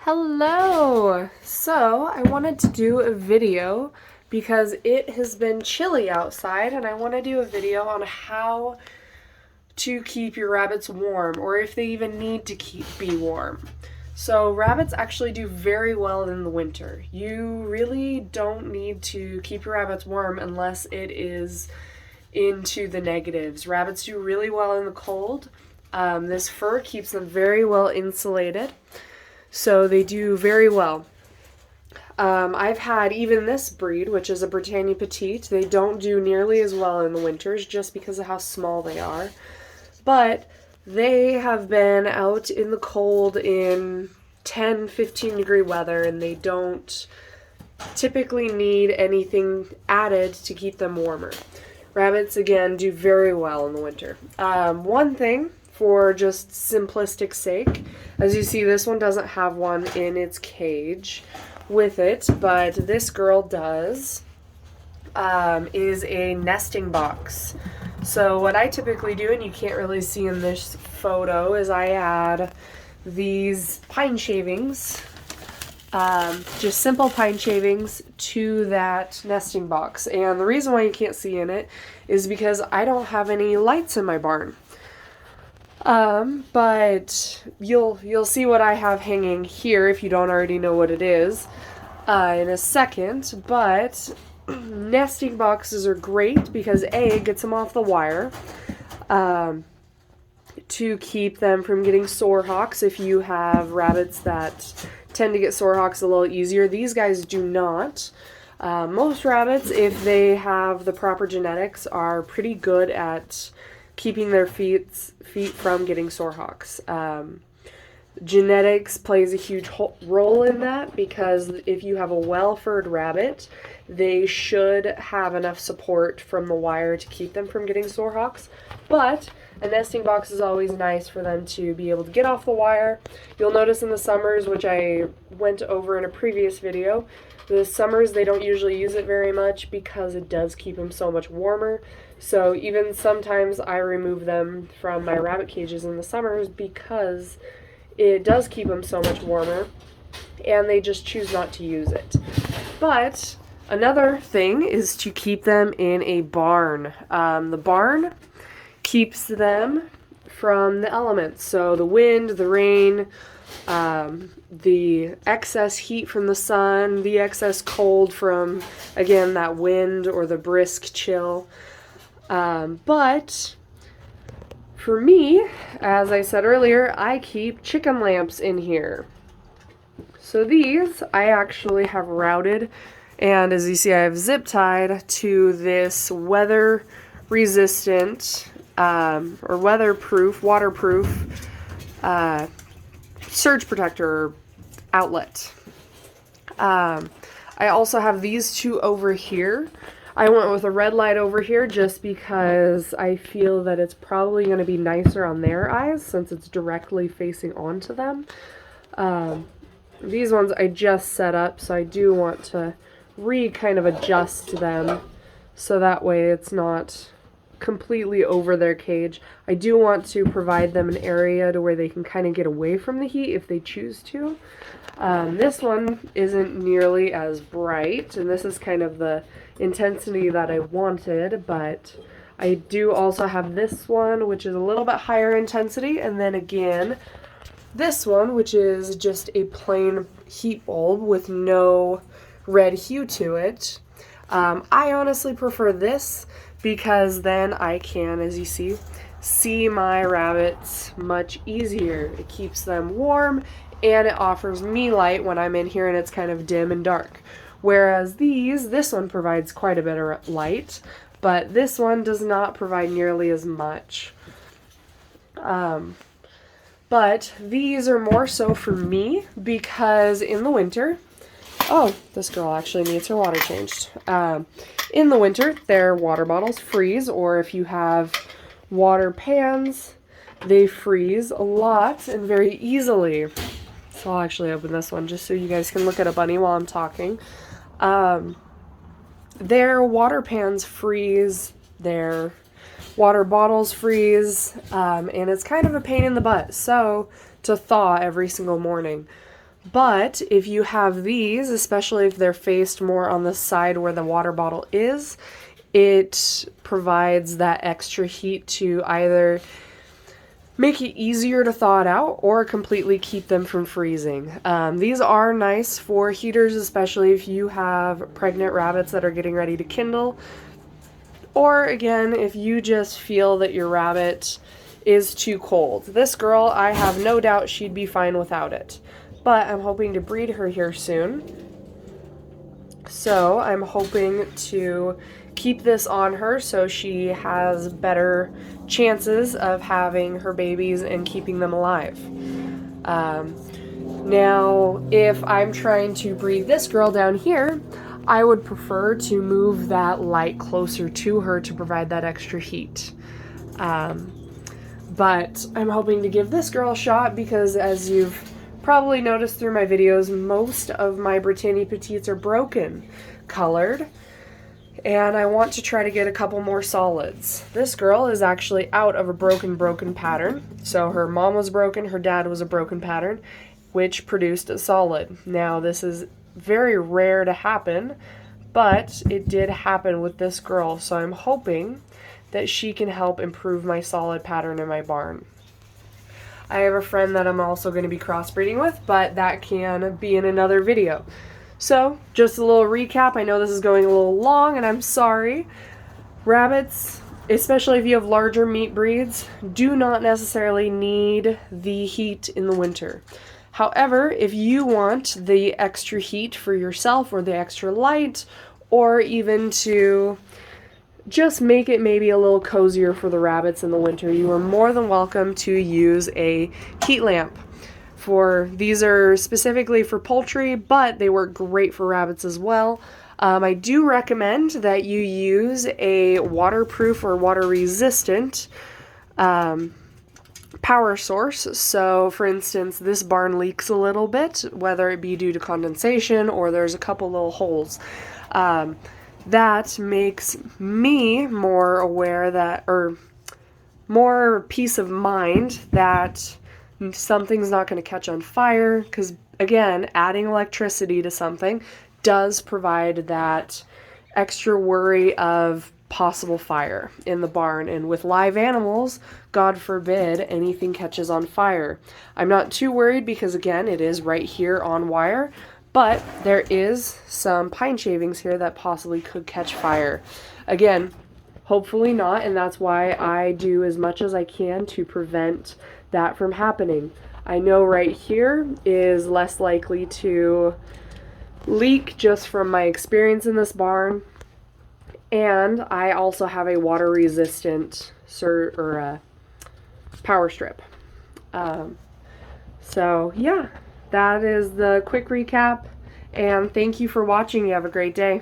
Hello! So, I wanted to do a video because it has been chilly outside and I want to do a video on how to keep your rabbits warm or if they even need to be warm. So, rabbits actually do very well in the winter. You really don't need to keep your rabbits warm unless it is into the negatives. Rabbits do really well in the cold. This fur keeps them very well insulated. So they do very well. I've had even this breed, which is a Britannia Petite. They don't do nearly as well in the winters just because of how small they are. But they have been out in the cold in 10, 15 degree weather, and they don't typically need anything added to keep them warmer. Rabbits, again, do very well in the winter. One thing, for just simplistic sake, as you see, this one doesn't have one in its cage with it, but this girl does, is a nesting box. So what I typically do, and you can't really see in this photo, is I add these pine shavings, just simple pine shavings, to that nesting box. And the reason why you can't see in it is because I don't have any lights in my barn. But you'll see what I have hanging here if you don't already know what it is in a second. But nesting boxes are great because A, it gets them off the wire to keep them from getting sore hocks. If you have rabbits that tend to get sore hocks a little easier, these guys do not. Most rabbits, if they have the proper genetics, are pretty good at keeping their feet from getting sore hocks. Genetics plays a huge role in that because if you have a well-furred rabbit, they should have enough support from the wire to keep them from getting sore hocks. But a nesting box is always nice for them to be able to get off the wire. You'll notice in the summers, which I went over in a previous video, the summers they don't usually use it very much because it does keep them so much warmer. So even sometimes I remove them from my rabbit cages in the summers because it does keep them so much warmer and they just choose not to use it. But another thing is to keep them in a barn. The barn keeps them from the elements. So the wind, the rain, the excess heat from the sun, the excess cold from, again, that wind or the brisk chill. But for me, as I said earlier, I keep chicken lamps in here. So these I actually have routed, and as you see, I have zip tied to this weather resistant or weatherproof, waterproof surge protector outlet. I also have these two over here. I went with a red light over here just because I feel that it's probably going to be nicer on their eyes since it's directly facing onto them. These ones I just set up, so I do want to kind of adjust them so that way it's not completely over their cage. I do want to provide them an area to where they can kind of get away from the heat if they choose to. This one isn't nearly as bright, and this is kind of the intensity that I wanted, but I do also have this one, which is a little bit higher intensity, and then again, this one, which is just a plain heat bulb with no red hue to it. I honestly prefer this because then I can, as you see my rabbits much easier. It keeps them warm and it offers me light when I'm in here and it's kind of dim and dark. Whereas this one provides quite a bit of light, but this one does not provide nearly as much. But these are more so for me because in the winter, this girl actually needs her water changed. In the winter, their water bottles freeze, or if you have water pans, they freeze a lot and very easily. So I'll actually open this one just so you guys can look at a bunny while I'm talking. Their water pans freeze, their water bottles freeze, and it's kind of a pain in the butt. So to thaw every single morning. But if you have these, especially if they're faced more on the side where the water bottle is, it provides that extra heat to either make it easier to thaw it out or completely keep them from freezing. These are nice for heaters, especially if you have pregnant rabbits that are getting ready to kindle. Or again, if you just feel that your rabbit is too cold. This girl, I have no doubt she'd be fine without it. But I'm hoping to breed her here soon. So I'm hoping to keep this on her so she has better chances of having her babies and keeping them alive. Now, if I'm trying to breed this girl down here, I would prefer to move that light closer to her to provide that extra heat. But I'm hoping to give this girl a shot because, as you've probably noticed through my videos, most of my Brittany Petites are broken colored, and I want to try to get a couple more solids. This girl is actually out of a broken pattern. So her mom was broken, her dad was a broken pattern, which produced a solid. Now this is very rare to happen, but it did happen with this girl, so I'm hoping that she can help improve my solid pattern in my barn. I have a friend that I'm also going to be crossbreeding with, but that can be in another video. So, just a little recap. I know this is going a little long, and I'm sorry. Rabbits, especially if you have larger meat breeds, do not necessarily need the heat in the winter. However, if you want the extra heat for yourself or the extra light, or even to just make it maybe a little cozier for the rabbits in the winter, you are more than welcome to use a heat lamp. These are specifically for poultry, but they work great for rabbits as well. I do recommend that you use a waterproof or water resistant power source. So for instance, this barn leaks a little bit, whether it be due to condensation or there's a couple little holes. That makes me more aware that, or more peace of mind that something's not going to catch on fire, because again, adding electricity to something does provide that extra worry of possible fire in the barn. And with live animals, God forbid anything catches on fire. I'm not too worried because again, it is right here on wire. But there is some pine shavings here that possibly could catch fire. Again, hopefully not, and that's why I do as much as I can to prevent that from happening. I know right here is less likely to leak just from my experience in this barn, and I also have a water resistant power strip. So yeah. That is the quick recap, and thank you for watching. You have a great day.